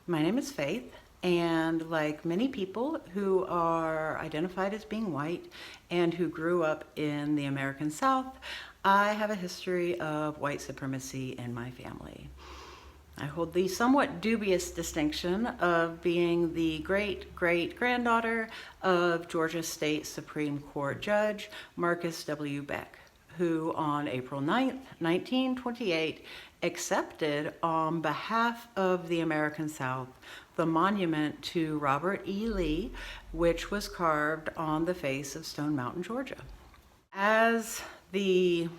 My name is Faith, and like many people who are identified as being white and who grew up in the American South, I have a history of white supremacy in my family. I hold the somewhat dubious distinction of being the great-great-granddaughter of Georgia State Supreme Court Judge Marcus W. Beck, who on April 9th, 1928, accepted on behalf of the American South the monument to Robert E. Lee, which was carved on the face of Stone Mountain, Georgia. As the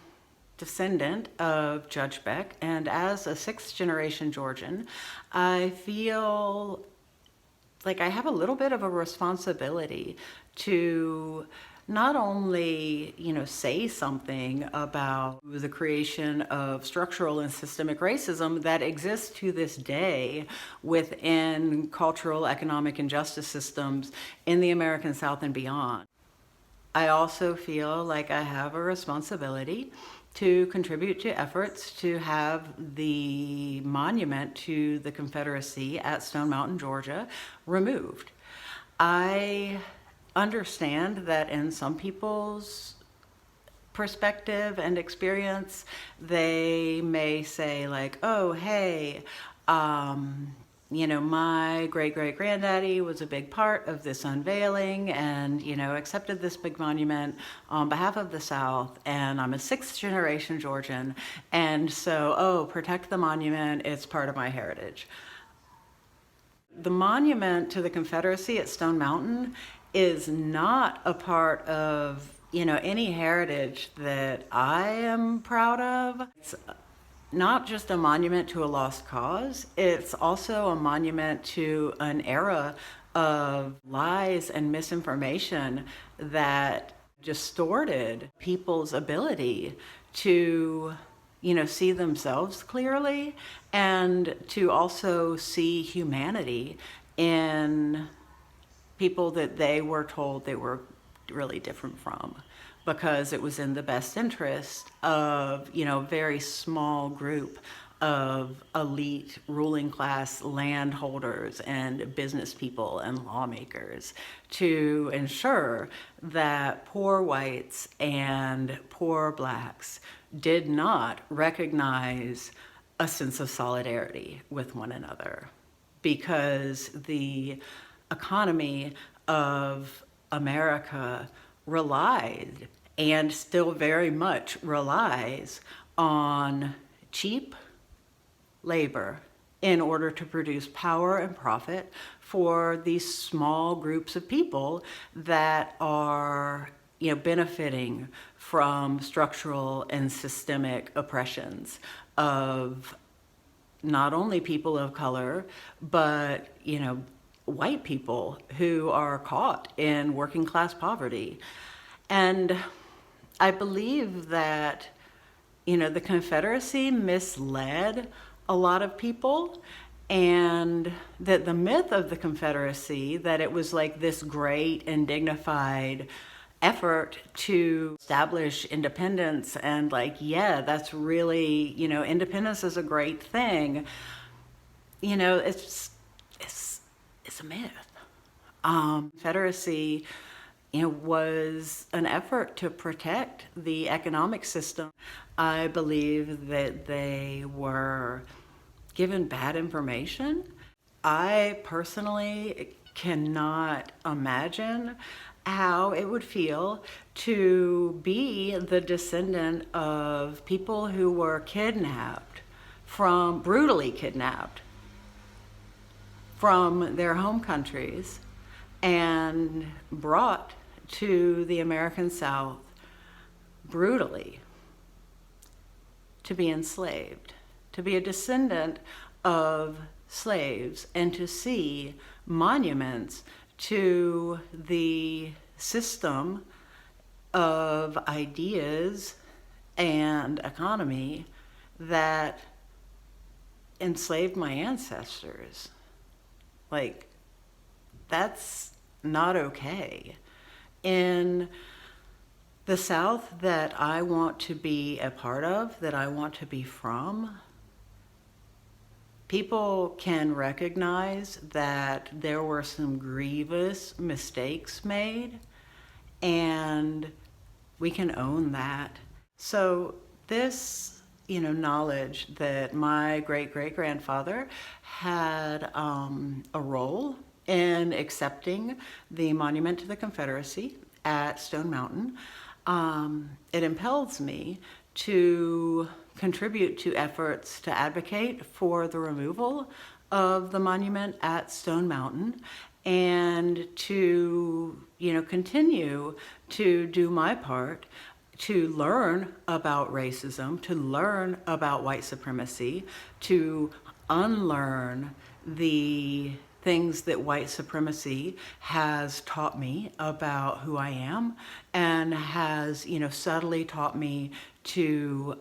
descendant of Judge Beck and as a sixth-generation Georgian, I feel like I have a little bit of a responsibility to not only, say something about the creation of structural and systemic racism that exists to this day within cultural, economic, and justice systems in the American South and beyond. I also feel like I have a responsibility to contribute to efforts to have the monument to the Confederacy at Stone Mountain, Georgia, removed. I understand that in some people's perspective and experience, they may say like, oh, hey, my great-great-granddaddy was a big part of this unveiling and, accepted this big monument on behalf of the South, and I'm a sixth-generation Georgian, and so, protect the monument, it's part of my heritage. The monument to the Confederacy at Stone Mountain is not a part of, any heritage that I am proud of. It's not just a monument to a lost cause, it's also a monument to an era of lies and misinformation that distorted people's ability to, see themselves clearly and to also see humanity in people that they were told they were really different from, because it was in the best interest of, a very small group of elite ruling class landholders and business people and lawmakers to ensure that poor whites and poor blacks did not recognize a sense of solidarity with one another, because the economy of America relied and still very much relies on cheap labor in order to produce power and profit for these small groups of people that are, benefiting from structural and systemic oppressions of not only people of color, but, white people who are caught in working class poverty. And I believe that, the Confederacy misled a lot of people, and that the myth of the Confederacy, that it was like this great and dignified effort to establish independence and that's really, independence is a great thing. It's a myth. Confederacy, was an effort to protect the economic system. I believe that they were given bad information. I personally cannot imagine how it would feel to be the descendant of people who were brutally kidnapped from their home countries and brought to the American South brutally to be enslaved, to be a descendant of slaves, and to see monuments to the system of ideas and economy that enslaved my ancestors. That's not okay. In the South that I want to be a part of, that I want to be from, people can recognize that there were some grievous mistakes made, and we can own that. So this, knowledge that my great-great-grandfather had a role in accepting the monument to the Confederacy at Stone Mountain, it impels me to contribute to efforts to advocate for the removal of the monument at Stone Mountain, and to continue to do my part to learn about racism, to learn about white supremacy, to unlearn the things that white supremacy has taught me about who I am, and has subtly taught me to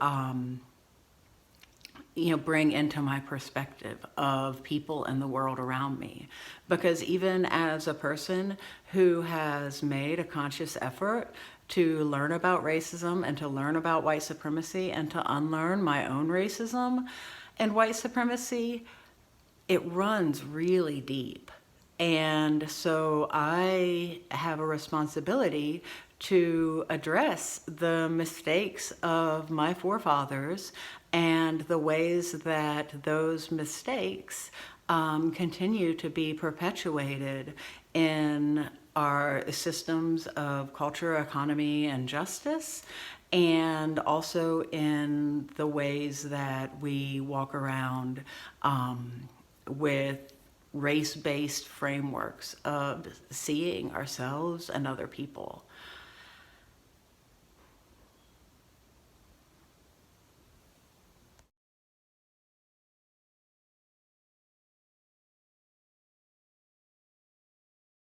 bring into my perspective of people and the world around me. Because even as a person who has made a conscious effort to learn about racism and to learn about white supremacy and to unlearn my own racism and white supremacy, it runs really deep. And so I have a responsibility to address the mistakes of my forefathers and the ways that those mistakes continue to be perpetuated in our systems of culture, economy, and justice, and also in the ways that we walk around with race-based frameworks of seeing ourselves and other people.